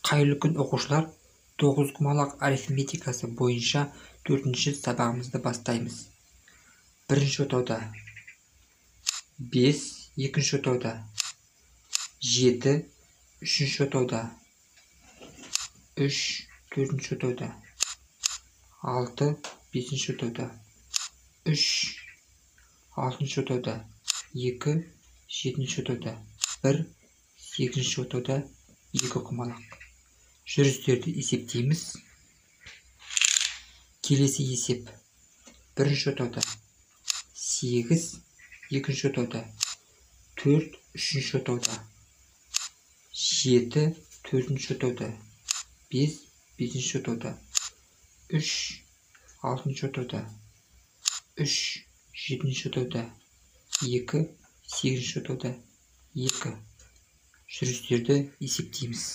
Қайырлы күн оқушылар, тоғызқұмалақ арифметикасы бойынша 4-ші сабағымызды бастаймыз. Бірінші отауда 5, екінші отауда 7, үшінші отауда 3, төртінші отауда 6, бесінші отауда 3, алтыншы отауда 2, жетінші отауда 1, сегізінші отауда 2 құмалақ. Жүрістерді есептейміз. Келесі есеп. Бірінші отауда 8, екінші отауда 4, үшінші отауда 7, төртінші отауда 5, бесінші отауда 3, алтыншы отауда 3, жетінші отауда 2, сегізінші отауда 2. Жүрістерді есептейміз.